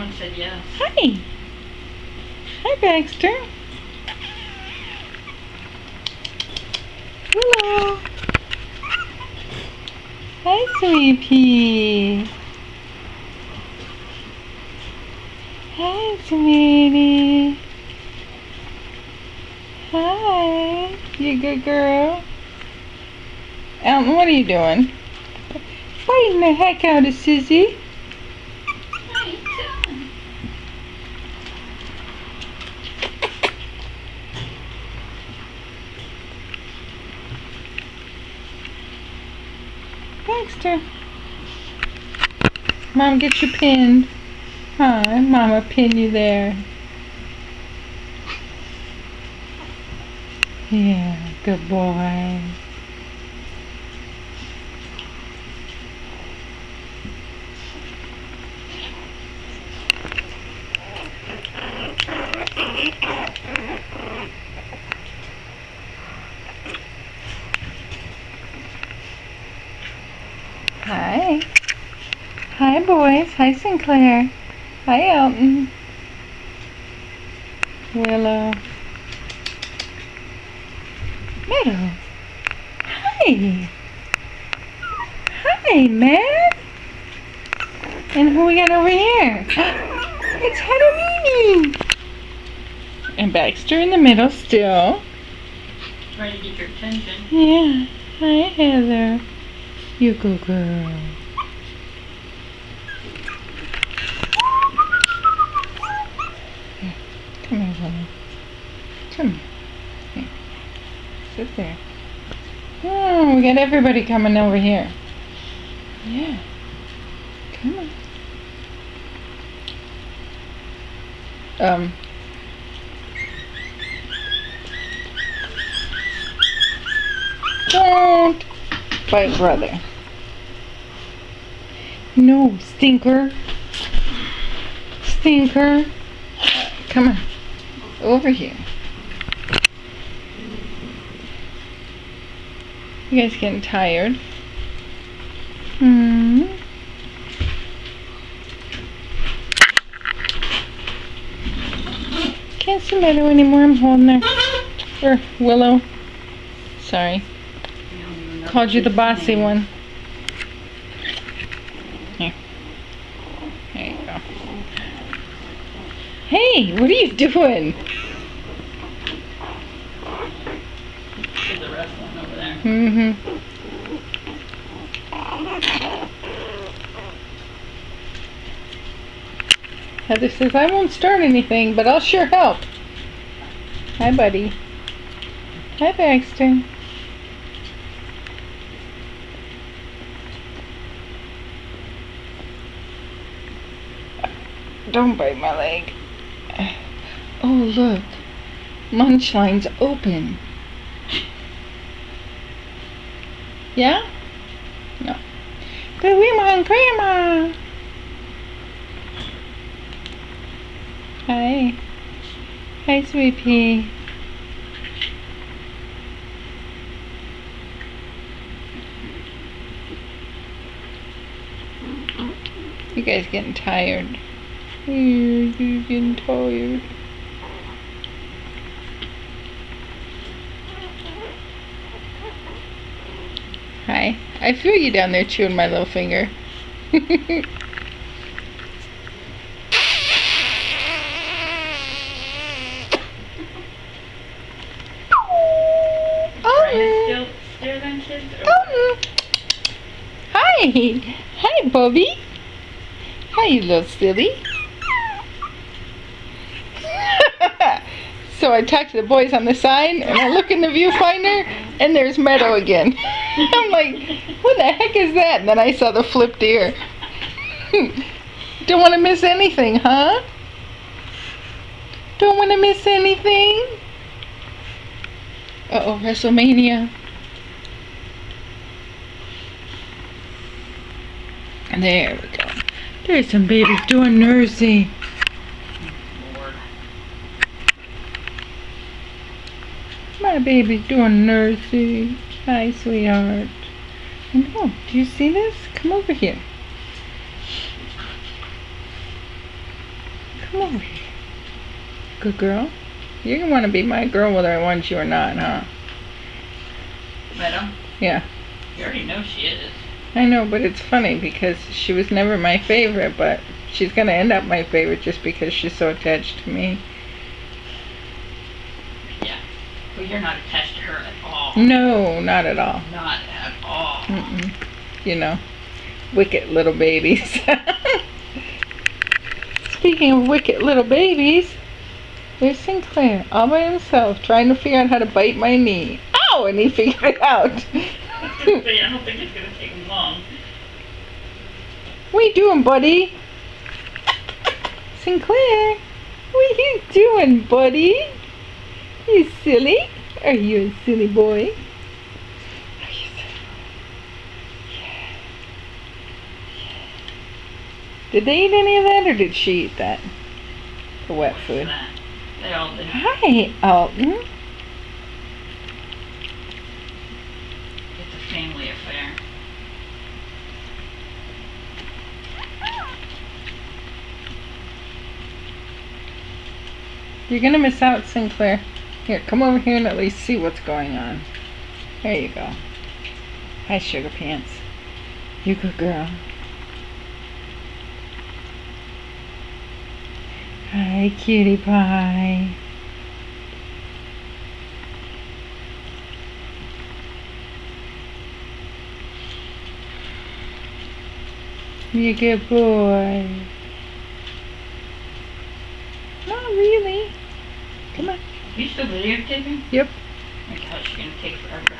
Someone said yes. Hi. Hi, Baxter. Hello. Hi, Sweet Pea. Hi, sweetie. Hi. You good girl? Elton, what are you doing? Biting the heck out of Susie. What are you doing? Baxter. Mom, get you pinned. Hi, Mama pin you there. Yeah, good boy. Hi. Hi, boys. Hi, Sinclair. Hi, Elton. Willow. Meadow. Hi. Hi, Matt. And who we got over here? It's Hedamini. And Baxter in the middle still. Trying to get your attention. Yeah. Hi, Heather. You go, girl. Here. Come here, Willow. Come here. Here. Sit there. Oh, we got everybody coming over here. Yeah. Come on. Don't fight, brother. No, stinker. Stinker. Come on. Over here. You guys getting tired? Hmm. Can't see Meadow anymore. I'm holding her. Or Willow. Sorry. Called you the bossy one. Here. There you go. Hey, what are you doing? There's the rest one over there. Mm-hmm. Heather says, I won't start anything, but I'll sure help. Hi, buddy. Hi, Baxter. Don't bite my leg. Oh, look. Munchline's open. Yeah? No. But we want Grandma. Hi. Hi, Sweet Pea. You guys getting tired. You're getting tired. Hi. I feel you down there chewing my little finger. Still then, kids? Hi. Hi, Bobby. Hi, you little silly. So I talked to the boys on the side, and I look in the viewfinder, and there's Meadow again. I'm like, what the heck is that? And then I saw the flipped ear. Don't want to miss anything, huh? Don't want to miss anything? Uh-oh, WrestleMania. There we go. There's some babies doing nursing. My baby's doing nursing. Hi, sweetheart. And oh, do you see this? Come over here. Come over here. Good girl. You're going to want to be my girl whether I want you or not, huh? Meadow? Yeah. You already know she is. I know, but it's funny because she was never my favorite, but she's going to end up my favorite just because she's so attached to me. Yeah. Well, you're not attached to her at all. No, not at all. Not at all. Mm-mm. You know, wicked little babies. Speaking of wicked little babies, there's Sinclair all by himself trying to figure out how to bite my knee. Ow! And he figured it out. I don't think it's going to take him long. What are you doing, buddy? Sinclair, what are you doing, buddy? You silly? Are you a silly boy? Are you silly? Yeah. Did they eat any of that, or did she eat that? The wet food. That. They all did. Hi, Alton. It's a family affair. You're gonna miss out, Sinclair. Here, come over here and at least see what's going on. There you go. Hi, Sugar Pants. You good girl. Hi, cutie pie. You good boy. Not really. Come on. You still videotaping? Yep. Oh my gosh, you're going to take forever to